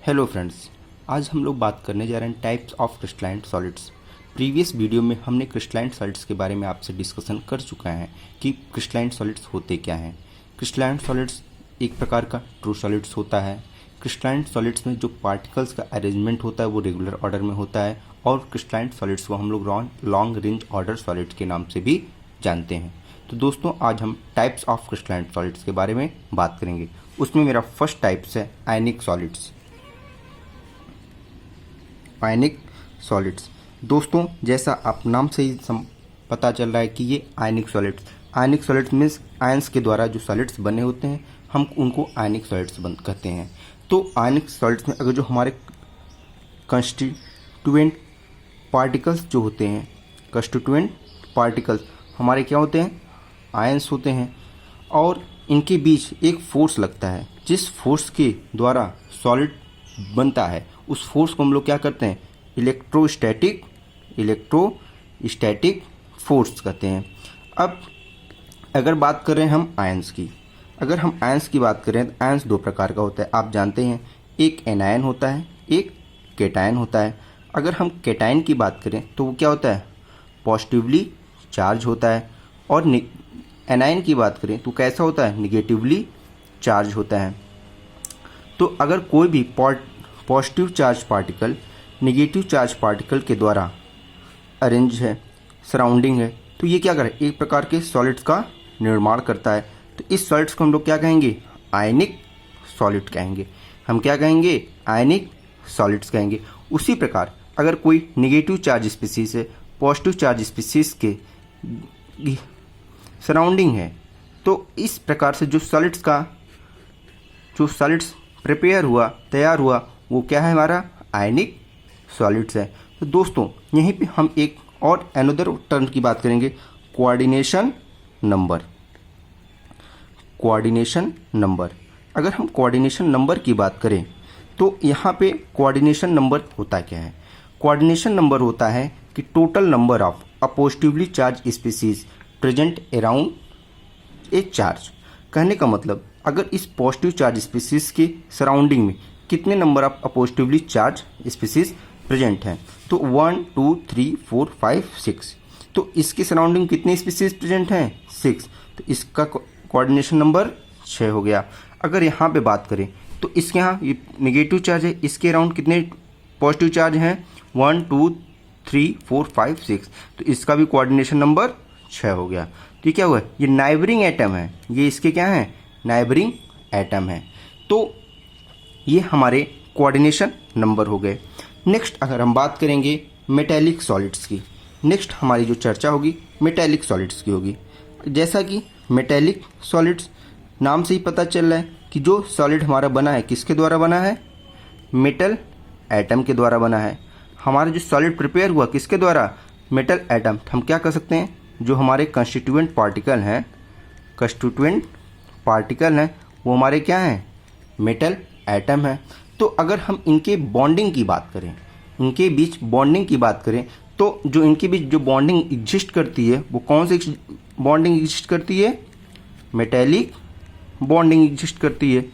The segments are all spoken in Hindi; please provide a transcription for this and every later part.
हेलो फ्रेंड्स, आज हम लोग बात करने जा रहे हैं types of crystalline solids. Previous video में हमने क्रिस्टलाइन सॉलिड्स के बारे में आपसे डिस्कशन कर चुका है कि क्रिस्टलाइन सॉलिड्स होते क्या हैं। क्रिस्टलाइन सॉलिड्स एक प्रकार का ट्रू सॉलिड्स होता है। क्रिस्टलाइन सॉलिड्स में जो पार्टिकल्स का अरेंजमेंट होता है वो रेगुलर ऑर्डर में होता है और क्रिस्टलाइन सॉलिड्स को हम लोग लॉन्ग रेंज ऑर्डर सॉलिड्स के नाम से भी जानते हैं। तो दोस्तों, आज हम टाइप्स ऑफ क्रिस्टलाइन सॉलिड्स के बारे में बात करेंगे। उसमें मेरा फर्स्ट टाइप्स है आयनिक सॉलिड्स। आयनिक सॉलिड्स दोस्तों, जैसा आप नाम से ही पता चल रहा है कि ये आयनिक सॉलिड्स मीन्स आयंस के द्वारा जो सॉलिड्स बने होते हैं हम उनको आयनिक सॉलिड्स कहते हैं। तो आयनिक सॉलिड्स में अगर जो हमारे कंस्टिट्यूएंट पार्टिकल्स जो होते हैं, कंस्टिट्यूएंट पार्टिकल्स हमारे क्या होते हैं, आयंस होते हैं और इनके बीच एक फोर्स लगता है। जिस फोर्स के द्वारा सॉलिड बनता है उस फोर्स को हम लोग क्या करते हैं, इलेक्ट्रोस्टैटिक फोर्स कहते हैं। अब अगर बात करें हम आयंस की, अगर हम आयंस की बात करें तो आयंस दो प्रकार का होता है, आप जानते हैं। एक एनायन होता है, एक केटायन होता है। अगर हम केटायन की बात करें तो वो क्या होता है, पॉजिटिवली चार्ज होता है और एनायन की बात करें तो कैसा होता है, निगेटिवली चार्ज होता है। तो अगर कोई भी positive charge particle negative charge particle के द्वारा अरेंज है, सराउंडिंग है, तो ये क्या करे, एक प्रकार के सॉलिड्स का निर्माण करता है। तो इस सॉलिड्स को हम लोग क्या कहेंगे, आयनिक सॉलिड कहेंगे। हम क्या कहेंगे, आयनिक सॉलिड्स कहेंगे। उसी प्रकार अगर कोई नेगेटिव चार्ज स्पीसीज है, पॉजिटिव चार्ज स्पीसीज के सराउंडिंग है, तो इस प्रकार से जो सॉलिड्स प्रिपेयर हुआ, तैयार हुआ, वो क्या है, हमारा आयनिक सॉलिड्स है। तो दोस्तों, यहीं पे हम एक और अनदर टर्म की बात करेंगे, कोऑर्डिनेशन नंबर। अगर हम कोऑर्डिनेशन नंबर की बात करें तो यहाँ पे कोऑर्डिनेशन नंबर होता क्या है, कोऑर्डिनेशन नंबर होता है कि total number of positively charge species present around a charge. कहने का मतलब, अगर इस पॉजिटिव चार्ज स्पीसीज के सराउंडिंग में कितने number of positively charge species present हैं, तो 1 2 3 4 5 6। तो इसके सराउंडिंग कितने स्पीसीज प्रेजेंट हैं, 6। तो इसका कोऑर्डिनेशन नंबर 6 हो गया। अगर यहाँ पे बात करें तो इसके यहाँ ये नेगेटिव चार्ज है, इसके अराउंड कितने पॉजिटिव चार्ज हैं, 1 2 3 4 5 6। तो इसका भी कोऑर्डिनेशन नंबर 6 हो गया। तो क्या हुआ, ये नाइबरिंग एटम है, ये इसके क्या है, नाइबरिंग एटम है। तो ये हमारे कोऑर्डिनेशन नंबर हो गए। नेक्स्ट अगर हम बात करेंगे मेटेलिक सॉलिड्स की, नेक्स्ट हमारी जो चर्चा होगी मेटेलिक सॉलिड्स की होगी। जैसा कि मेटेलिक सॉलिड्स नाम से ही पता चल रहा है कि जो सॉलिड हमारा बना है किसके द्वारा बना है, मेटल एटम के द्वारा बना है। हमारा जो सॉलिड प्रिपेयर हुआ किसके द्वारा, मेटल एटम। हम क्या कर सकते हैं, जो हमारे कंस्टिट्यूएंट पार्टिकल हैं वो हमारे क्या हैं, मेटल एटम है। तो अगर हम इनके बॉन्डिंग की बात करें, इनके बीच बॉन्डिंग की बात करें, तो जो इनके बीच जो बॉन्डिंग एग्जिस्ट करती है वो कौन सी बॉन्डिंग एग्जिस्ट करती है, मेटेलिक बॉन्डिंग एग्जिस्ट करती है।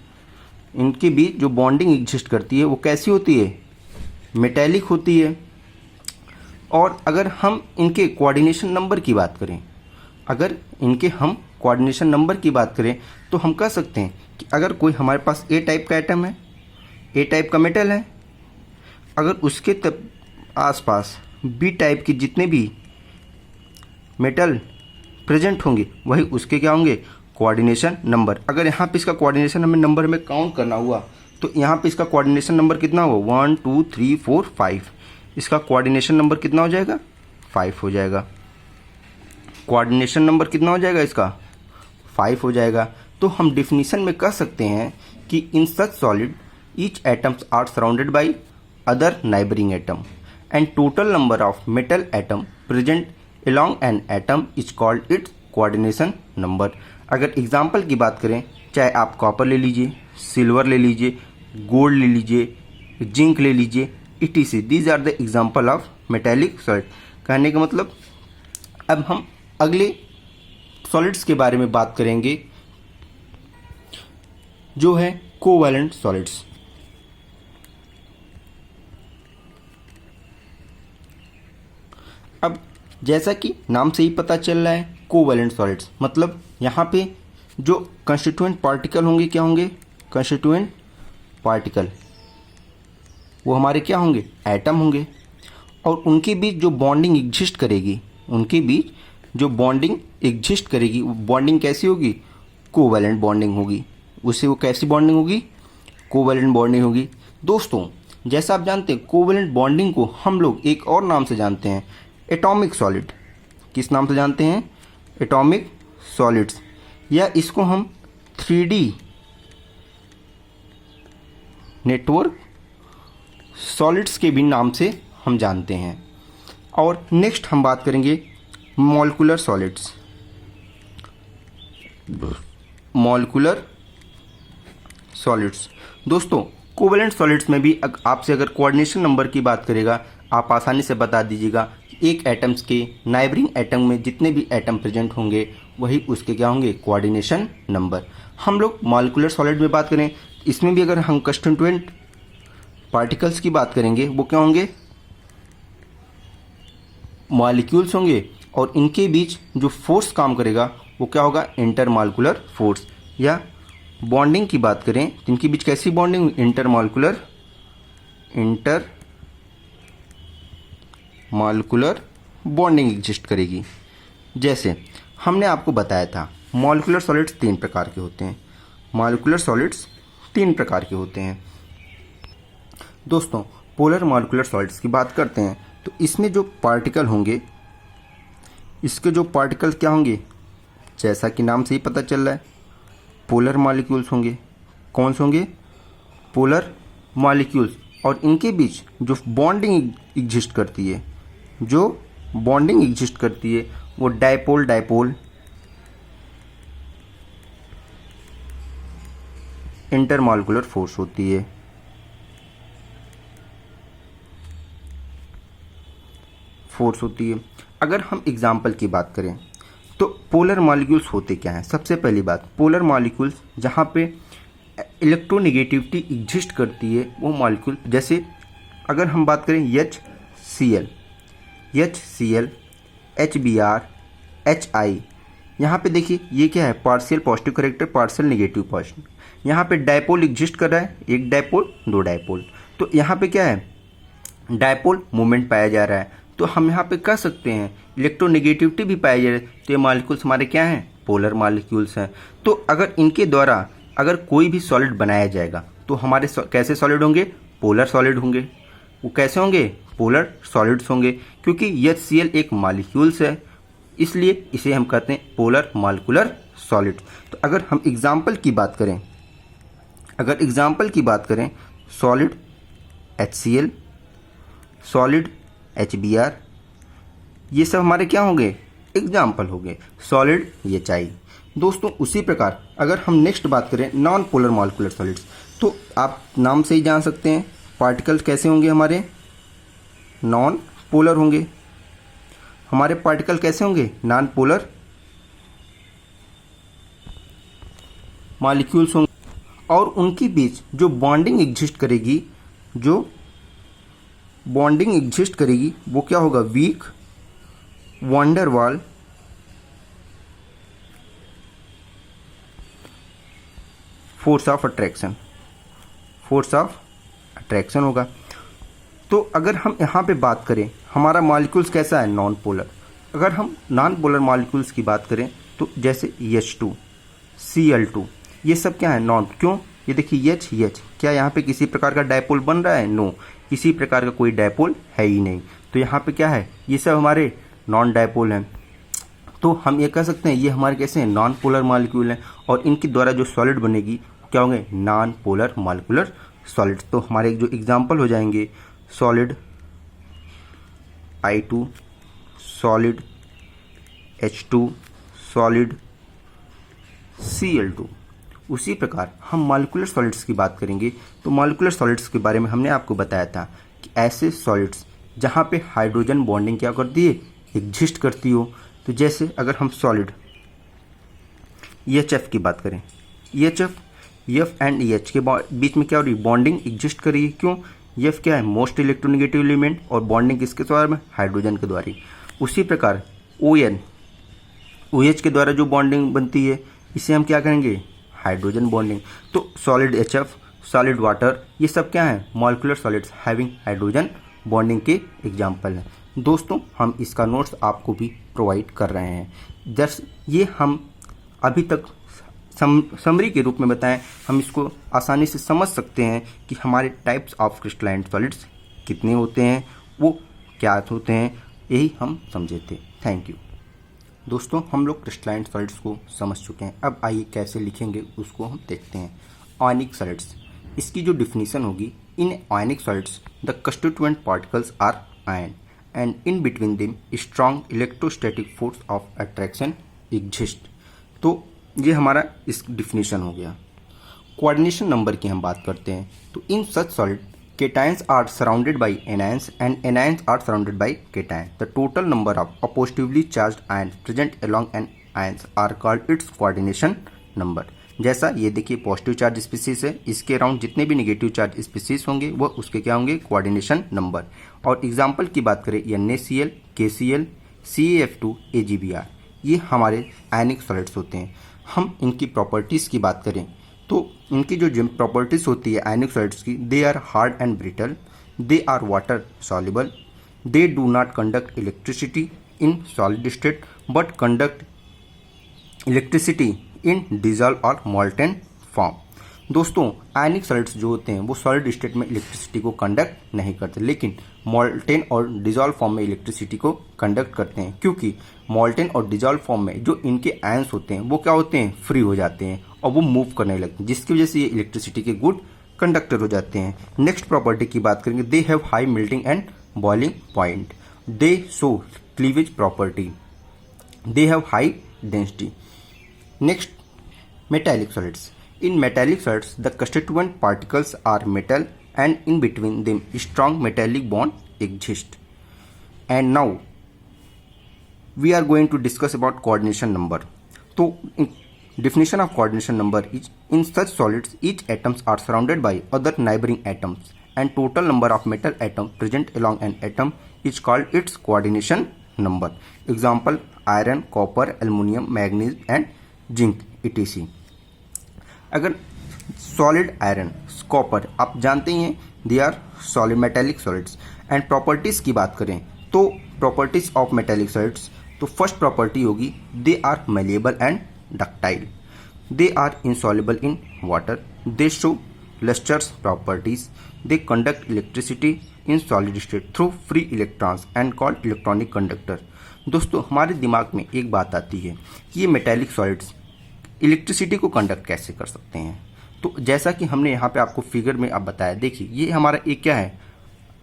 इनके बीच जो बॉन्डिंग एग्जिस्ट करती है वो कैसी होती है, मेटेलिक होती है। और अगर हम इनके कोऑर्डिनेशन नंबर की बात करें, तो हम कह सकते हैं कि अगर कोई हमारे पास ए टाइप का एटम है, ए टाइप का मेटल है, अगर उसके आसपास बी टाइप के जितने भी मेटल प्रेजेंट होंगे वही उसके क्या होंगे, कोऑर्डिनेशन नंबर। अगर यहाँ पे इसका कोऑर्डिनेशन नंबर हमें काउंट करना हुआ तो यहाँ पे इसका कोऑर्डिनेशन नंबर कितना हुआ, 1 2 3 4 5। इसका कोऑर्डिनेशन नंबर कितना हो जाएगा, 5 हो जाएगा। कोऑर्डिनेशन नंबर कितना हो जाएगा इसका, 5 हो जाएगा। तो हम डिफिनीशन में कह सकते हैं कि in such solid each atoms are surrounded by other neighbouring atom and total number of metal atom present along an atom is called its coordination number. अगर एग्जाम्पल की बात करें, चाहे आप कॉपर ले लीजिए, सिल्वर ले लीजिए, गोल्ड ले लीजिए, जिंक ले लीजिए, etc. These are the example of metallic solid. कहने का मतलब, अब हम अगले सॉलिड्स के बारे में बात करेंगे जो है कोवैलेंट सॉलिड्स। अब जैसा कि नाम से ही पता चल रहा है, कोवैलेंट सॉलिड्स मतलब यहाँ पे जो कंस्टिट्यूएंट पार्टिकल होंगे क्या होंगे, कंस्टिट्यूएंट पार्टिकल वो हमारे क्या होंगे, एटम होंगे। और उनके बीच जो बॉन्डिंग एग्जिस्ट करेगी, उनके बीच जो बॉन्डिंग एग्जिस्ट करेगी वो बॉन्डिंग कैसी होगी, कोवैलेंट बॉन्डिंग होगी। उससे वो कैसी बॉन्डिंग होगी, कोवैलेंट बॉन्डिंग होगी। दोस्तों जैसा आप जानते हैं कोवैलेंट बॉन्डिंग को हम लोग एक और नाम से जानते हैं, एटॉमिक सॉलिड। किस नाम से जानते हैं, एटॉमिक सॉलिड्स, या इसको हम 3D नेटवर्क सॉलिड्स के भी नाम से हम जानते हैं। और नेक्स्ट हम बात करेंगे मॉलिक्यूलर सॉलिड्स। मॉलिक्यूलर सॉलिड्स दोस्तों कोवैलेंट सॉलिड्स में भी आपसे अगर कोऑर्डिनेशन नंबर की बात करेगा, आप आसानी से बता दीजिएगा कि एक एटम्स के नाइबरिंग एटम में जितने भी एटम प्रेजेंट होंगे वही उसके क्या होंगे, कोऑर्डिनेशन नंबर। हम लोग मॉलिक्यूलर सॉलिड में बात करें, इसमें भी अगर हम कंस्टिट्यूएंट पार्टिकल्स की बात करेंगे वो क्या होंगे, मॉलिक्यूल्स होंगे। और इनके बीच जो फोर्स काम करेगा वो क्या होगा, इंटरमॉलिक्यूलर फोर्स। या बॉन्डिंग की बात करें तो इनके बीच कैसी बॉन्डिंग, इंटरमॉलिक्यूलर बॉन्डिंग एग्जिस्ट करेगी। जैसे हमने आपको बताया था मॉलिक्यूलर सॉलिड्स 3 प्रकार के होते हैं, मॉलिक्यूलर सॉलिड्स 3 प्रकार के होते हैं। दोस्तों पोलर मॉलिक्यूलर सॉलिड्स की बात करते हैं तो इसमें जो पार्टिकल होंगे, इसके जो पार्टिकल क्या होंगे, जैसा कि नाम से ही पता चल रहा है पोलर मॉलिक्यूल्स होंगे। कौन से होंगे, पोलर मॉलिक्यूल्स। और इनके बीच जो बॉन्डिंग एग्जिस्ट करती है, जो बॉन्डिंग एग्जिस्ट करती है वो डायपोल डायपोल इंटरमॉलिक्यूलर फोर्स होती है। अगर हम एग्जाम्पल की बात करें तो पोलर मॉलिक्यूल्स होते क्या हैं। सबसे पहली बात, पोलर मॉलिक्यूल्स जहाँ पे इलेक्ट्रोनेगेटिविटी एग्जिस्ट करती है वो मॉलिक्यूल, जैसे अगर हम बात करें HCl, HBr, HI, यहाँ पे देखिए ये क्या है, partial positive character, partial negative positive. यहाँ पे डायपोल एग्जिस्ट कर रहा है, एक डायपोल दो डायपोल, तो यहाँ पे क्या है, डायपोल मूवमेंट पाया जा रहा है। तो हम यहाँ पे कह सकते हैं इलेक्ट्रोनेगेटिविटी भी पाई जा रही है, तो ये मॉलिक्यूल्स हमारे क्या हैं, पोलर मॉलिक्यूल्स हैं। तो अगर इनके द्वारा अगर कोई भी सॉलिड बनाया जाएगा तो हमारे कैसे सॉलिड होंगे, पोलर सॉलिड होंगे। वो कैसे होंगे, पोलर सॉलिड्स होंगे, क्योंकि HCl एक मॉलिक्यूल्स है, इसलिए इसे हम कहते हैं पोलर मॉलिक्यूलर सॉलिड। तो अगर हम एग्जाम्पल की बात करें, सॉलिड HCl, सॉलिड HBr, ये सब हमारे क्या होंगे, एग्जाम्पल हो गए, सॉलिड HI। दोस्तों उसी प्रकार अगर हम नेक्स्ट बात करें नॉन पोलर मॉलिक्यूलर सॉलिड्स, तो आप नाम से ही जान सकते हैं पार्टिकल्स कैसे होंगे, हमारे नॉन पोलर होंगे। हमारे पार्टिकल कैसे होंगे, नॉन पोलर मॉलिक्यूल्स होंगे। और उनके बीच जो बॉन्डिंग एग्जिस्ट करेगी वो क्या होगा, weak van der Waals force of attraction होगा। तो अगर हम यहाँ पे बात करें हमारा मॉलिक्यूल्स कैसा है, नॉन पोलर। अगर हम नॉन पोलर मॉलिक्यूल्स की बात करें तो जैसे H2, Cl2, ये सब क्या है, नॉन। क्यों, ये देखिए H, क्या यहाँ पे किसी प्रकार का डायपोल बन रहा है, नो, किसी प्रकार का कोई डायपोल है ही नहीं। तो यहाँ पे क्या है, ये सब हमारे नॉन डायपोल हैं। तो हम ये कह सकते हैं ये हमारे कैसे हैं, नॉन पोलर मॉलिक्यूल हैं। और इनके द्वारा जो सॉलिड बनेगी क्या होंगे, नॉन पोलर मॉलिक्यूलर सॉलिड्स। तो हमारे जो एग्जाम्पल हो जाएंगे, solid I2, solid H2, solid Cl2। उसी प्रकार हम मॉलिक्यूलर सॉलिड्स की बात करेंगे तो मॉलिक्यूलर सॉलिड्स के बारे में हमने आपको बताया था कि ऐसे सॉलिड्स जहाँ पे हाइड्रोजन बॉन्डिंग क्या करती है, एग्जिस्ट करती हो। तो जैसे अगर हम सॉलिड HF की बात करें, HF, F एंड H के बीच में क्या हो रही है, बॉन्डिंग एग्जिस्ट कर रही है। क्यों, F क्या है, मोस्ट इलेक्ट्रोनेगेटिव एलिमेंट, और बॉन्डिंग किसके द्वारा में, हाइड्रोजन के द्वारा। उसी प्रकार OH के द्वारा जो बॉन्डिंग बनती है इसे हम क्या कहेंगे, हाइड्रोजन बॉन्डिंग। तो सॉलिड HF, सॉलिड वाटर, ये सब क्या है, molecular solids having hydrogen bonding के एग्जाम्पल हैं। दोस्तों हम इसका नोट्स आपको भी प्रोवाइड कर रहे हैं। जस्ट ये हम अभी तक समरी के रूप में बताएं, हम इसको आसानी से समझ सकते हैं कि हमारे टाइप्स ऑफ क्रिस्टलाइन सॉलिड्स कितने होते हैं, वो क्या होते हैं, यही हम समझे थे। Thank you. दोस्तों हम लोग क्रिस्टलाइन सॉलिड्स को समझ चुके हैं, अब आइए कैसे लिखेंगे उसको हम देखते हैं। आयनिक सॉलिड्स, इसकी जो डिफिनीशन होगी, in ionic solids the constituent particles are ion and in between them strong electrostatic force of attraction exist. तो ये हमारा इस डिफिनीशन हो गया। कोऑर्डिनेशन नंबर की हम बात करते हैं, तो इन such solid cations are surrounded by anions and anions are surrounded by cations. The total number of positively charged ions present along an ions are called its coordination number. जैसा ये देखिए पॉजिटिव चार्ज स्पीसीज है, इसके अराउंड जितने भी नेगेटिव चार्ज स्पीसीज होंगे वह उसके क्या होंगे, कोऑर्डिनेशन नंबर। और एग्जांपल की बात करें, NaCl, KCl, CaF2, AgBr, ये हमारे आयनिक सॉलिड्स होते हैं। हम इनकी प्रॉपर्टीज़ की बात करें तो इनकी जो प्रॉपर्टीज होती है आयनिक सॉलिड्स की, they are hard and brittle, they are water soluble, they do not conduct electricity in solid state but conduct electricity in dissolve और मॉल्टेन फॉर्म। दोस्तों आयनिक सॉलिड्स जो होते हैं वो सॉलिड स्टेट में इलेक्ट्रिसिटी को कंडक्ट नहीं करते, लेकिन मॉल्टेन और डिजॉल्व फॉर्म में इलेक्ट्रिसिटी को कंडक्ट करते हैं, क्योंकि मॉल्टेन और डिजॉल्व फॉर्म में जो इनके आयंस होते हैं वो क्या होते हैं, फ्री हो जाते हैं और वो मूव करने लगते हैं, जिसकी वजह से ये इलेक्ट्रिसिटी के गुड कंडक्टर हो जाते हैं। नेक्स्ट प्रॉपर्टी की बात करेंगे, दे have high melting and boiling point, they show cleavage property, they have high density. Next metallic solids, in metallic solids the constituent particles are metal and in between them strong metallic bond exist. And now we are going to discuss about coordination number. So definition of coordination number is, in such solids each atoms are surrounded by other neighboring atoms and total number of metal atoms present along an atom is called its coordination number. Example, iron, copper, aluminum, magnesium and zinc etc. अगर सॉलिड आयरन, कॉपर, आप जानते ही हैं they are solid metallic solids. And properties की बात करें तो प्रॉपर्टीज ऑफ मेटेलिक सॉलिड्स, तो फर्स्ट प्रॉपर्टी होगी they are malleable and ductile, they are insoluble in water, they show lusters properties, they conduct electricity in solid state through free electrons and called electronic conductor. दोस्तों हमारे दिमाग में एक बात आती है कि ये मेटेलिक सॉलिड्स इलेक्ट्रिसिटी को कंडक्ट कैसे कर सकते हैं। तो जैसा कि हमने यहाँ पे आपको फिगर में अब बताया, देखिए ये हमारा एक क्या है,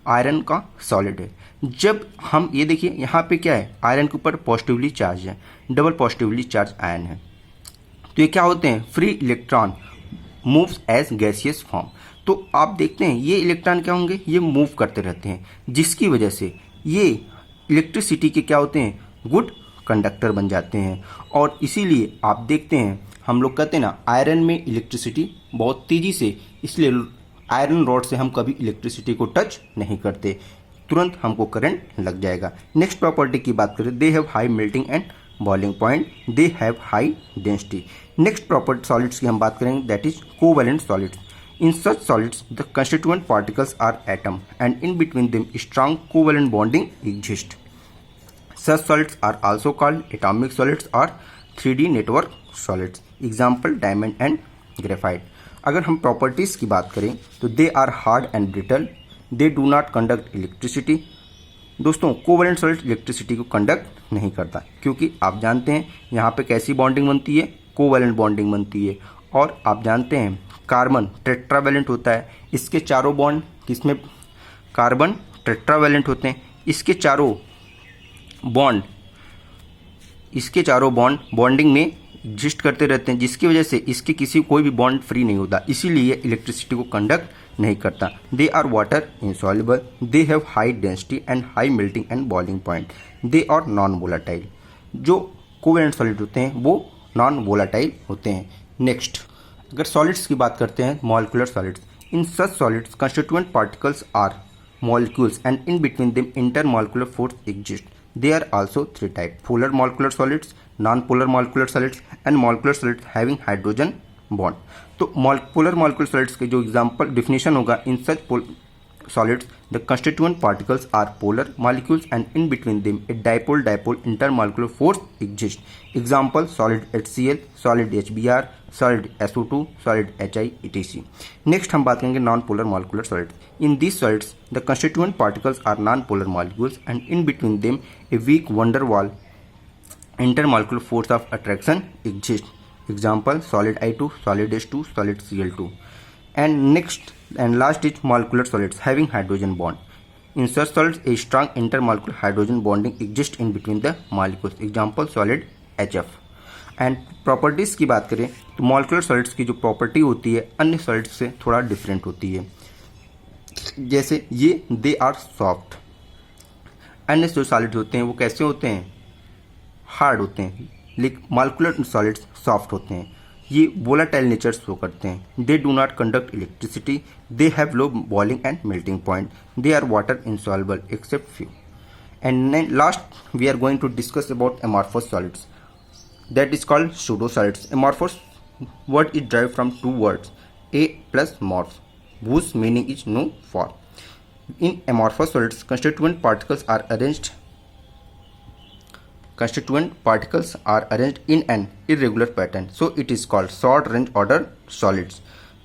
आयरन का सॉलिड है। जब हम ये देखिए यहाँ पे क्या है, आयरन के ऊपर पॉजिटिवली चार्ज है, डबल पॉजिटिवली चार्ज आयन है, तो ये क्या होते हैं, free electron moves as gaseous form. तो आप देखते हैं ये इलेक्ट्रॉन क्या होंगे, ये मूव करते रहते हैं, जिसकी वजह से ये इलेक्ट्रिसिटी के क्या होते हैं, गुड कंडक्टर बन जाते हैं। और इसीलिए आप देखते हैं हम लोग कहते हैं ना, आयरन में इलेक्ट्रिसिटी बहुत तेजी से, इसलिए आयरन रॉड से हम कभी इलेक्ट्रिसिटी को टच नहीं करते, तुरंत हमको करंट लग जाएगा। नेक्स्ट प्रॉपर्टी की बात करें, they have high melting and boiling point, they have high density. Next property solids की हम बात करेंगे, that is covalent solids. In such solids the constituent particles are atom and in between them strong covalent bonding exist. Such solids are also called atomic solids or 3D network solids. Example, diamond and graphite. अगर हम प्रॉपर्टीज़ की बात करें तो they are hard and brittle, they do not conduct electricity. दोस्तों कोवैलेंट सॉलिड इलेक्ट्रिसिटी को कंडक्ट नहीं करता, क्योंकि आप जानते हैं यहाँ पे कैसी बॉन्डिंग बनती है, कोवैलेंट बॉन्डिंग बनती है। और आप जानते हैं कार्बन टेट्रावैलेंट होता है, इसके चारों बॉन्ड किसमें, कार्बन टेट्रावैलेंट होते हैं, इसके चारों बॉन्ड बॉन्डिंग में एग्जिस्ट करते रहते हैं, जिसकी वजह से इसके कोई भी बॉन्ड फ्री नहीं होता, इसीलिए इलेक्ट्रिसिटी को कंडक्ट नहीं करता। They are water insoluble, they have high density and high melting and boiling point, they are non volatile. जो कोवैलेंट सॉलिड होते हैं वो नॉन वोलाटाइल होते हैं। नेक्स्ट अगर सॉलिड्स की बात करते हैं, molecular solids, in such solids constituent particles are molecules and in between them intermolecular force exists. There are also three types: polar molecular solids, non-polar molecular solids, and molecular solids having hydrogen bond. तो polar molecular solids के जो एग्जाम्पल डिफिनेशन होगा, इन सच solids the constituent particles are polar molecules and in between them a dipole intermolecular force exists. Example: solid HCl, solid HBr, solid SO2, solid HI, etc. Next हम बात करेंगे non polar molecular solids. In these solids the constituent particles are non-polar molecules and in between them a weak van der Waal intermolecular force of attraction exists. Example: solid I2, solid H2, solid Cl2. And next and last is molecular solids having hydrogen bond. In such solids a strong intermolecular hydrogen bonding exists in between the molecules. Example: solid HF. And properties की बात करें तो मॉलिक्यूलर सॉलिड्स की जो प्रॉपर्टी होती है अन्य सॉलिड्स से थोड़ा डिफरेंट होती है. जैसे ये दे आर सॉफ्ट. अन्य जो सॉलिड्स होते हैं वो कैसे होते हैं? हार्ड होते हैं. लेकिन मॉलिक्यूलर सॉलिड्स सॉफ्ट होते हैं. ये वोलाटाइल नेचर शो करते हैं. They do not conduct electricity. They have low boiling and melting point. They are water insoluble except few. And then last we are going to discuss about amorphous solids. That is called pseudosolids. Amorphous word is derived from two words, a plus morph, whose meaning is no form. In amorphous solids, constituent particles are arranged in an irregular pattern, so it is called short range order solids.